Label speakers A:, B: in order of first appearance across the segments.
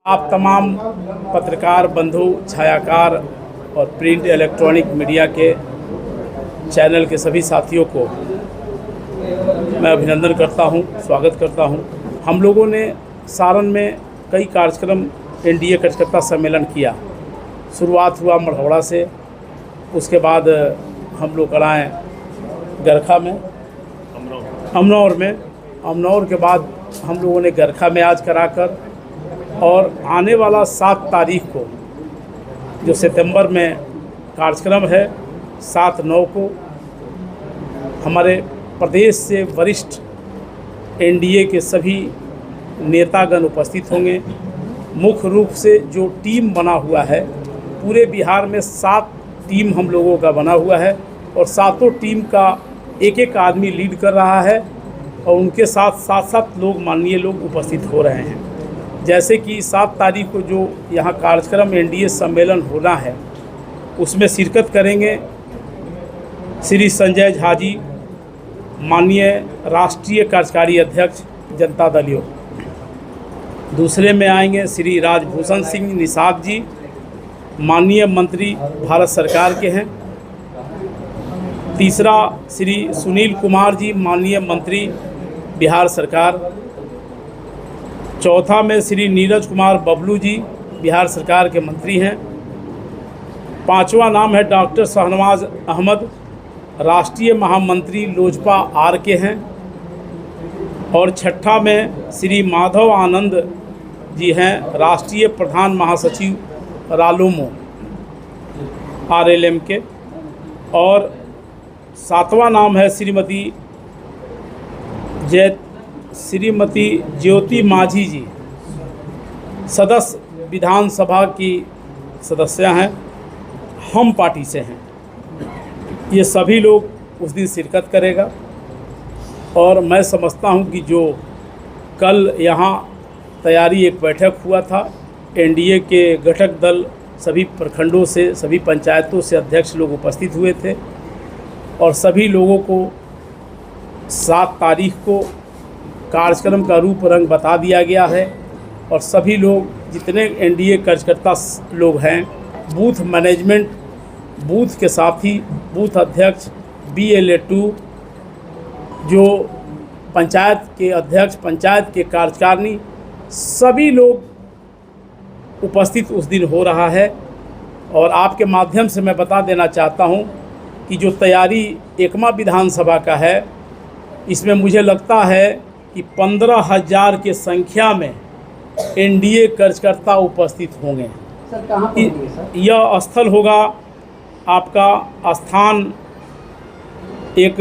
A: आप तमाम पत्रकार बंधु, छायाकार और प्रिंट इलेक्ट्रॉनिक मीडिया के चैनल के सभी साथियों को मैं अभिनंदन करता हूं, स्वागत करता हूं। हम लोगों ने सारण में कई कार्यक्रम एनडीए कार्यकर्ता सम्मेलन किया। शुरुआत हुआ मढ़ौरा से, उसके बाद हम लोग कराएँ गरखा में, अमनौर के बाद हम लोगों ने गरखा में आज कराकर, और आने वाला 7 तारीख को जो सितंबर में कार्यक्रम है, 7-9 को हमारे प्रदेश से वरिष्ठ एनडीए के सभी नेतागण उपस्थित होंगे। मुख्य रूप से जो टीम बना हुआ है, पूरे बिहार में 7 टीम हम लोगों का बना हुआ है और 7 टीम का एक आदमी लीड कर रहा है और उनके साथ 7 लोग माननीय लोग उपस्थित हो रहे हैं। जैसे कि 7 तारीख को जो यहाँ कार्यक्रम एनडीए सम्मेलन होना है, उसमें शिरकत करेंगे श्री संजय झा जी, माननीय राष्ट्रीय कार्यकारी अध्यक्ष जनता दल यूनाइटेड। दूसरे में आएंगे श्री राजभूषण सिंह निषाद जी, माननीय मंत्री भारत सरकार के हैं। तीसरा श्री सुनील कुमार जी, माननीय मंत्री बिहार सरकार। चौथा में श्री नीरज कुमार बबलू जी, बिहार सरकार के मंत्री हैं। 5वां नाम है डॉक्टर शहनवाज अहमद, राष्ट्रीय महामंत्री लोजपा आर के हैं। और 6ठा में श्री माधव आनंद जी हैं, राष्ट्रीय प्रधान महासचिव रालोमो आरएलएम के। और 7वां नाम है श्रीमती ज्योति माझी जी, सदस्य विधानसभा की सदस्य हैं, हम पार्टी से हैं। ये सभी लोग उस दिन शिरकत करेगा। और मैं समझता हूं कि जो कल यहाँ तैयारी एक बैठक हुआ था, एनडीए के घटक दल सभी प्रखंडों से, सभी पंचायतों से अध्यक्ष लोग उपस्थित हुए थे और सभी लोगों को 7 तारीख को कार्यक्रम का रूप रंग बता दिया गया है। और सभी लोग, जितने एनडीए कार्यकर्ता लोग हैं, बूथ मैनेजमेंट, बूथ के साथी, बूथ अध्यक्ष, BLA2, जो पंचायत के अध्यक्ष, पंचायत के कार्यकारिणी, सभी लोग उपस्थित उस दिन हो रहा है। और आपके माध्यम से मैं बता देना चाहता हूं कि जो तैयारी एकमा विधानसभा का है, इसमें मुझे लगता है कि 15,000 की संख्या में एनडीए कार्यकर्ता उपस्थित होंगे।
B: सर, कहाँ पर होंगे सर?
A: यह स्थल होगा आपका स्थान एक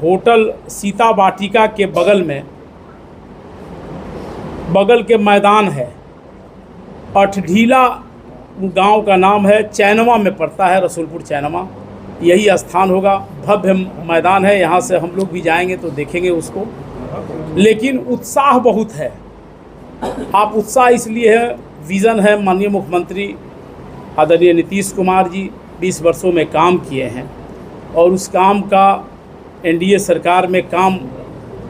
A: होटल सीता वाटिका के बगल के मैदान है। अठढीला गांव का नाम है, चैनवा में पड़ता है, रसूलपुर चैनवा, यही स्थान होगा। भव्य मैदान है, यहाँ से हम लोग भी जाएंगे तो देखेंगे उसको। लेकिन उत्साह बहुत है। आप उत्साह इसलिए है, विज़न है, माननीय मुख्यमंत्री आदरणीय नीतीश कुमार जी 20 वर्षों में काम किए हैं और उस काम का एनडीए सरकार में काम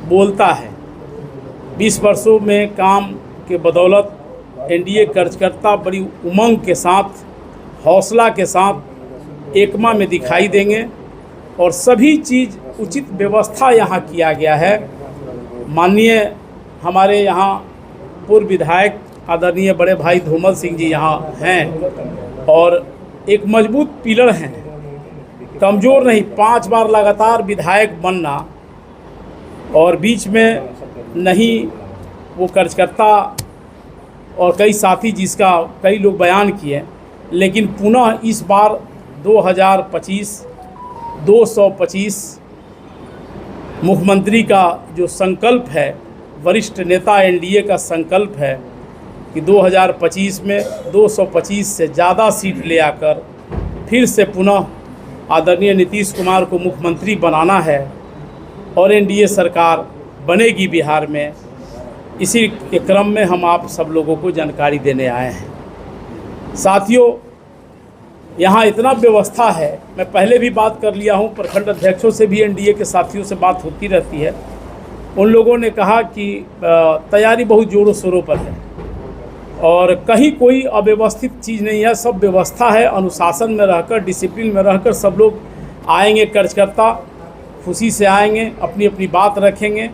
A: बोलता है। 20 वर्षों में काम के बदौलत एनडीए कार्यकर्ता बड़ी उमंग के साथ, हौसला के साथ एकमा में दिखाई देंगे और सभी चीज़ उचित व्यवस्था यहाँ किया गया है। माननीय हमारे यहाँ पूर्व विधायक आदरणीय बड़े भाई धूमल सिंह जी यहाँ हैं और एक मजबूत पिलर हैं, कमज़ोर नहीं। 5 बार लगातार विधायक बनना और बीच में नहीं वो कार्यकर्ता और कई साथी, जिसका कई लोग बयान किए, लेकिन पुनः इस बार 2025 225 मुख्यमंत्री का जो संकल्प है, वरिष्ठ नेता एनडीए का संकल्प है कि 2025 में 225 से ज़्यादा सीट ले आकर फिर से पुनः आदरणीय नीतीश कुमार को मुख्यमंत्री बनाना है और एनडीए सरकार बनेगी बिहार में। इसी के क्रम में हम आप सब लोगों को जानकारी देने आए हैं। साथियों, यहाँ इतना व्यवस्था है, मैं पहले भी बात कर लिया हूँ, प्रखंड अध्यक्षों से भी, एनडीए के साथियों से बात होती रहती है। उन लोगों ने कहा कि तैयारी बहुत ज़ोरों शोरों पर है और कहीं कोई अव्यवस्थित चीज़ नहीं है, सब व्यवस्था है। अनुशासन में रहकर, डिसिप्लिन में रहकर सब लोग आएंगे। कार्यकर्ता खुशी से आएंगे, अपनी अपनी बात रखेंगे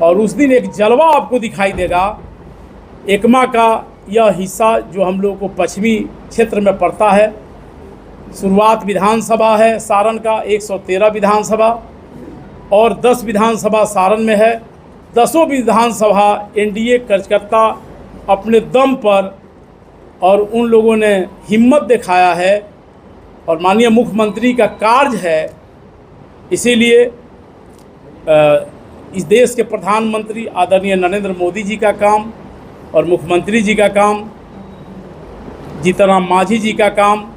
A: और उस दिन एक जलवा आपको दिखाई देगा। एकमा का यह हिस्सा जो हम लोग को पश्चिमी क्षेत्र में पड़ता है, शुरुआत विधानसभा है सारण का 113 विधानसभा और 10 विधानसभा सारण में है। 10 विधानसभा एनडीए कार्यकर्ता अपने दम पर और उन लोगों ने हिम्मत दिखाया है और माननीय मुख्यमंत्री का कार्य है। इसीलिए इस देश के प्रधानमंत्री आदरणीय नरेंद्र मोदी जी का काम और मुख्यमंत्री जी का काम, जीतन राम मांझी जी का काम,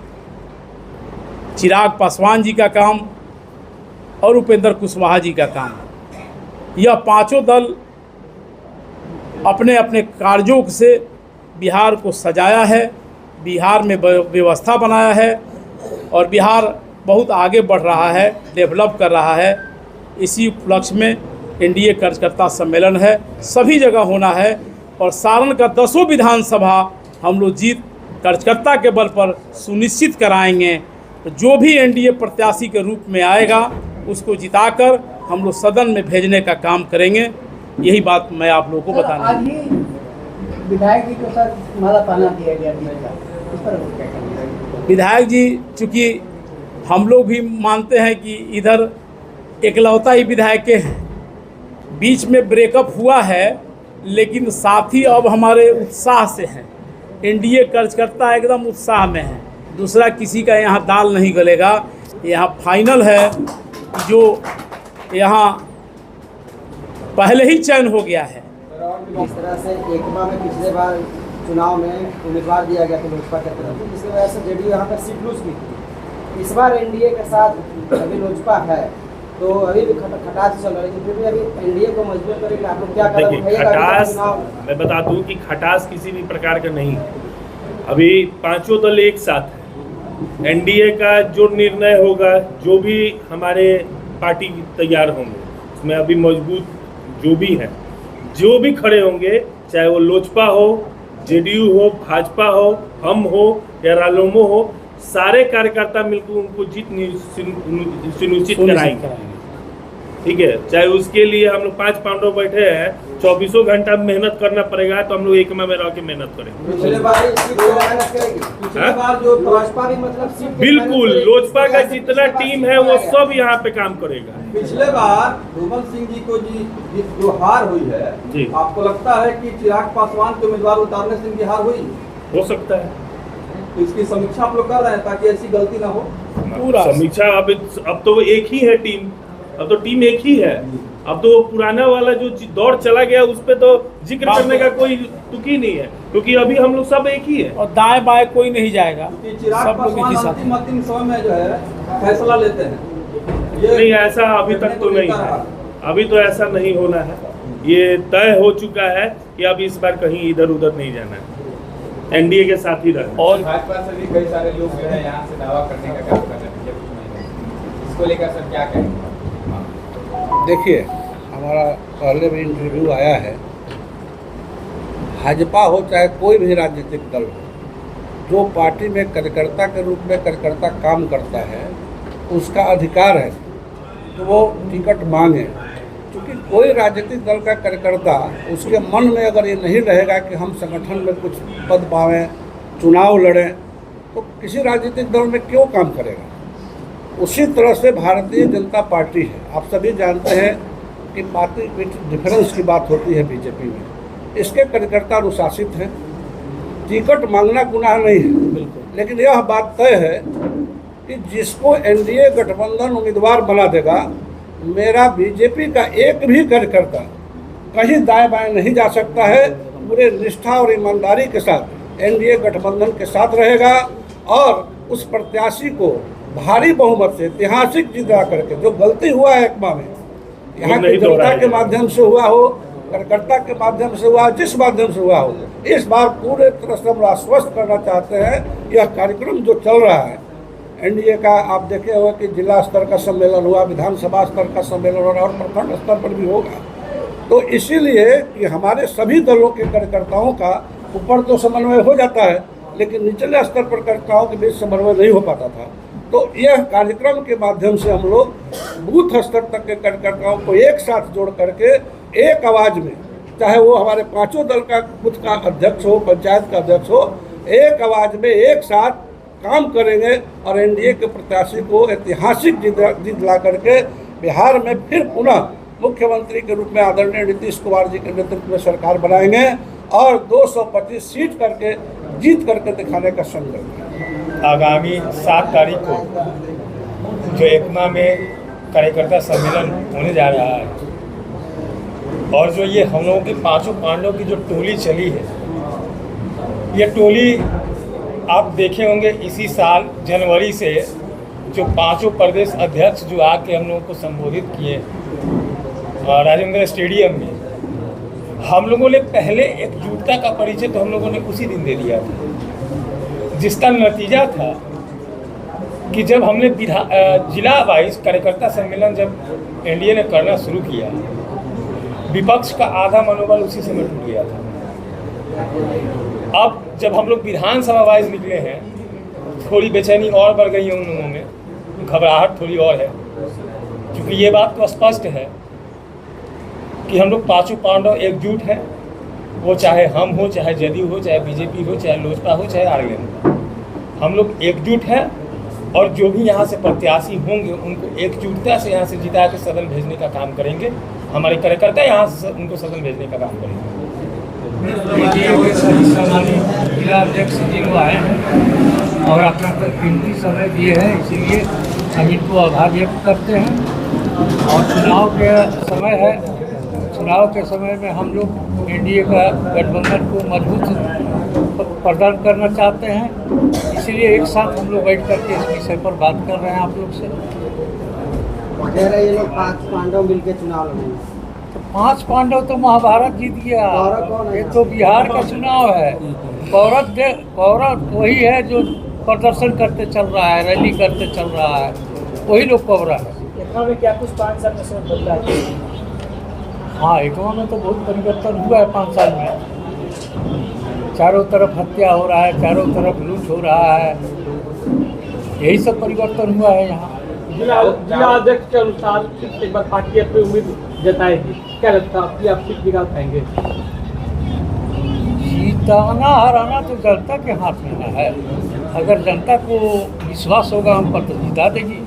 A: चिराग पासवान जी का काम और उपेंद्र कुशवाहा जी का काम, यह पांचों दल अपने अपने कार्यों से बिहार को सजाया है, बिहार में व्यवस्था बनाया है और बिहार बहुत आगे बढ़ रहा है, डेवलप कर रहा है। इसी उपलक्ष्य में एनडीए कार्यकर्ता सम्मेलन है, सभी जगह होना है और सारण का 10 विधानसभा हम लोग जीत कार्यकर्ता के बल पर सुनिश्चित कराएंगे। जो भी एनडीए प्रत्याशी के रूप में आएगा उसको जिताकर हम लोग सदन में भेजने का काम करेंगे। यही बात मैं आप लोगों को बताना।
B: आज ही विधायक जी को सर माला पहना दिया गया इस पर क्या कहेंगे?
A: विधायक जी, चूँकि हम लोग भी मानते हैं कि इधर एकलौता ही विधायक के बीच में ब्रेकअप हुआ है, लेकिन साथी अब हमारे उत्साह से हैं। एनडीए कार्यकर्ता एकदम उत्साह में है, दूसरा किसी का यहाँ दाल नहीं गलेगा। यहाँ फाइनल है, जो यहाँ पहले ही चयन हो गया है।
C: इस तरह से एकमा में पिछले बार चुनाव में उम्मीदवार दिया गया था लोजपा के तरफ, जिसकी वजह से जेडीयू यहाँ पर सीट लूज की थी। इस बार एनडीए के साथ अभी लोजपा है, तो अभी भी खटास चल रहा है, लेकिन फिर भी अभी एनडीए को मजबूत करेंगे आप लोग क्या कदम उठाइएगा?
D: खटास, मैं बता दूं कि खटास किसी भी प्रकार का नहीं है। अभी पांचों दल एक साथ है। एनडीए का जो निर्णय होगा, जो भी हमारे पार्टी तैयार होंगे, उसमें अभी मजबूत जो भी है, जो भी खड़े होंगे, चाहे वो लोजपा हो, जेडीयू हो, भाजपा हो, हम हो या रालोमो हो, सारे कार्यकर्ता मिलकर उनको जीत सुनिश्चित कराएंगे। ठीक है, चाहे उसके लिए हम लोग 5 पांडव बैठे हैं, 24 घंटा मेहनत करना पड़ेगा, तो हम लोग एकमा में रह के मेहनत करेंगे।
C: पिछले बार जो भाजपा भी मतलब सीट
D: बिल्कुल, लोजपा का जितना टीम है वो सब यहाँ पे काम करेगा।
E: पिछले बार धूमल सिंह जी को जो हार हुई है, आपको लगता है कि चिराग पासवान के उम्मीदवार उतारने से इनकी हार हुई?
D: हो सकता है,
E: तो इसकी समीक्षा आप लोग कर रहे हैं ताकि ऐसी गलती ना हो।
D: पूरा समीक्षा अब तो एक ही है टीम, अब तो टीम एक ही है। अब तो पुराना वाला जो दौर चला गया उस पे तो जिक्र करने का कोई तुक ही नहीं है, क्योंकि अभी हम लोग सब एक ही है
A: और दाएं बाएं कोई नहीं जाएगा।
E: चिराग पासवान अंतिम समय में जो है फैसला लेते हैं, ये
D: नहीं, ऐसा अभी तक तो नहीं है। अभी तो ऐसा नहीं होना है, ये तय हो चुका है कि अब इस बार कहीं इधर उधर नहीं जाना है, एनडीए के साथ ही रहे।
F: और भाजपा से भी कई सारे लोग जो है यहाँ से दावा करने का काम कर रहे हैं, इसको लेकर सर क्या कहेंगे?
G: देखिए, हमारा पहले भी इंटरव्यू आया है, भाजपा हो चाहे कोई भी राजनीतिक दल हो, जो पार्टी में कार्यकर्ता के रूप में कार्यकर्ता काम करता है उसका अधिकार है तो वो टिकट मांगे। क्योंकि कोई राजनीतिक दल का कार्यकर्ता, उसके मन में अगर ये नहीं रहेगा कि हम संगठन में कुछ पद पावें, चुनाव लड़ें, तो किसी राजनीतिक दल में क्यों काम करेगा। उसी तरह से भारतीय जनता पार्टी है। आप सभी जानते हैं कि पार्टी डिफरेंस की बात होती है बीजेपी में, इसके कार्यकर्ता अनुशासित हैं, टिकट मांगना गुनाह नहीं है, लेकिन यह बात तय है कि जिसको एनडीए गठबंधन उम्मीदवार बना देगा, मेरा बीजेपी का एक भी कार्यकर्ता कहीं दाएं बाएं नहीं जा सकता है, पूरे निष्ठा और ईमानदारी के साथ एनडीए गठबंधन के साथ रहेगा और उस प्रत्याशी को भारी बहुमत से ऐतिहासिक जीत करके, जो गलती हुआ है एकमा में, यहाँ की जनता के माध्यम से हुआ हो, कार्यकर्ता के माध्यम से हुआ, जिस माध्यम से हुआ हो, इस बार पूरे तरह से हम आश्वस्त करना चाहते हैं। यह कार्यक्रम जो चल रहा है एनडीए का, आप देखे हुए कि जिला स्तर का सम्मेलन हुआ, विधानसभा स्तर का सम्मेलन हो रहा है और प्रखंड स्तर पर भी होगा। तो इसीलिए कि हमारे सभी दलों के कार्यकर्ताओं का ऊपर तो समन्वय हो जाता है, लेकिन निचले स्तर पर कार्यकर्ताओं के बीच समन्वय नहीं हो पाता था। तो यह कार्यक्रम के माध्यम से हम लोग बूथ स्तर तक के कार्यकर्ताओं को एक साथ जोड़ करके एक आवाज़ में, चाहे वो हमारे पांचों दल का बूथ का अध्यक्ष हो, पंचायत का अध्यक्ष हो, एक आवाज़ में एक साथ काम करेंगे और एनडीए के प्रत्याशी को ऐतिहासिक जीत दिला करके बिहार में फिर पुनः मुख्यमंत्री के रूप में आदरणीय नीतीश कुमार जी के नेतृत्व में सरकार बनाएंगे और 225 सीट करके जीत करके दिखाने का संकल्प।
H: आगामी 7 तारीख को जो एकमा में कार्यकर्ता सम्मेलन होने जा रहा है और जो ये हम लोगों के पांचों पांडवों की जो टोली चली है, ये टोली आप देखे होंगे इसी साल जनवरी से जो पांचों प्रदेश अध्यक्ष जो आके हम लोगों को संबोधित किए राजेंद्र स्टेडियम में, हम लोगों ने पहले एकजुटता का परिचय तो हम लोगों ने उसी दिन दे दिया था, जिसका नतीजा था कि जब हमने जिला वाइज कार्यकर्ता सम्मेलन जब एनडीए ने करना शुरू किया, विपक्ष का आधा मनोबल उसी समय टूट गया था। अब जब हम लोग विधानसभा वाइज निकले हैं, थोड़ी बेचैनी और बढ़ गई है उन लोगों में, घबराहट थोड़ी और है, क्योंकि ये बात तो स्पष्ट है कि हम लोग पांचों पांडव एकजुट हैं, वो चाहे हम हो, चाहे जदयू हो, चाहे बीजेपी हो, चाहे लोजपा हो, चाहे आरएलएन हो, हम लोग एकजुट हैं और जो भी यहाँ से प्रत्याशी होंगे उनको एकजुटता से यहाँ से जिता के सदन भेजने का काम करेंगे। हमारे कार्यकर्ता यहाँ से उनको सदन भेजने का काम करेंगे।
I: जिला अध्यक्ष जी वो आए हैं और अपना कीमती समय दिए हैं, इसीलिए हम इनको आभार व्यक्त करते हैं। और चुनाव के समय है, चुनाव के समय में हम लोग एनडीए का गठबंधन को मजबूत प्रदान करना चाहते हैं, इसलिए एक साथ हम लोग बैठ करके इस विषय पर बात कर रहे हैं आप लोग से।
C: कह रहे ये लोग 5 पांडव मिलकर चुनाव लड़ेंगे।
I: तो 5 पांडव तो महाभारत जीत गया, ये तो बिहार का चुनाव है। कौरव वही है जो प्रदर्शन करते चल रहा है, रैली करते चल रहा है, वही लोग कौरव है।
C: एकमा में क्या कुछ 5 साल में से बदला है?
I: हाँ, एकमा में तो बहुत परिवर्तन हुआ है 5 साल में। चारों तरफ हत्या हो रहा है, चारों तरफ लूट हो रहा है, यही सब परिवर्तन हुआ है यहाँ।
J: जिला अध्यक्ष के अनुसार एक बार पार्टी अपनी उम्मीद जताएगी, क्या लगता है आपकी आप सीट निकाल पाएंगे?
I: जीताना हराना तो जनता के हाथ में है, अगर जनता को विश्वास होगा हम पर तो जिता देगी।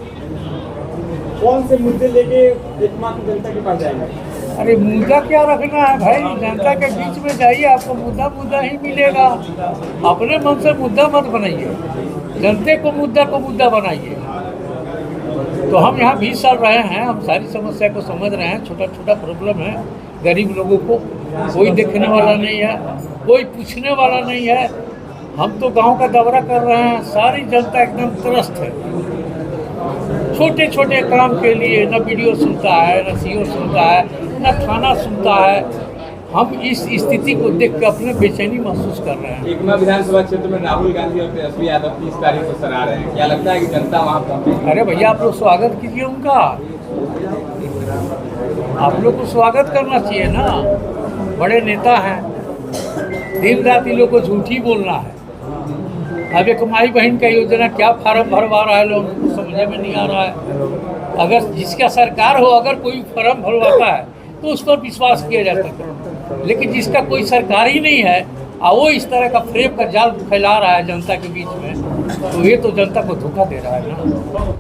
J: कौन से मुद्दे लेके एकमा की जनता के पास जाएंगे?
I: अरे मुद्दा क्या रखना है भाई, जनता के बीच में जाइए, आपको मुद्दा ही मिलेगा। अपने मन से मुद्दा मत बनाइए, जनते को मुद्दा बनाइए। तो हम यहाँ 20 साल रहे हैं, हम सारी समस्या को समझ रहे हैं। छोटा छोटा प्रॉब्लम है, गरीब लोगों को कोई देखने वाला नहीं है, कोई पूछने वाला नहीं है। हम तो गांव का दौरा कर रहे हैं, सारी जनता एकदम त्रस्त है। छोटे छोटे काम के लिए न वीडियो सुनता है, न सीओ सुनता है, न थाना सुनता है। हम इस स्थिति को देख कर अपने बेचैनी महसूस कर रहे हैं।
F: एकमा विधानसभा क्षेत्र में राहुल गांधी और तेजस्वी यादव 30 तारीख को सराह रहे हैं, क्या लगता है कि जनता वहाँ पहुँचेगी?
I: अरे भैया, आप लोग स्वागत कीजिए उनका, आप लोग को स्वागत करना चाहिए ना। बड़े नेता हैं, दिन रात इन लोग को झूठी बोलना है। अब एक माई बहन का योजना क्या फार्म भरवा रहा है, लोगों को समझ में नहीं आ रहा है। अगर जिसका सरकार हो, अगर कोई फार्म भरवाता है तो उस पर विश्वास किया जाता है, लेकिन जिसका कोई सरकार ही नहीं है और वो इस तरह का फ्रेब का जाल फैला रहा है जनता के बीच में, तो ये तो जनता को धोखा दे रहा है ना।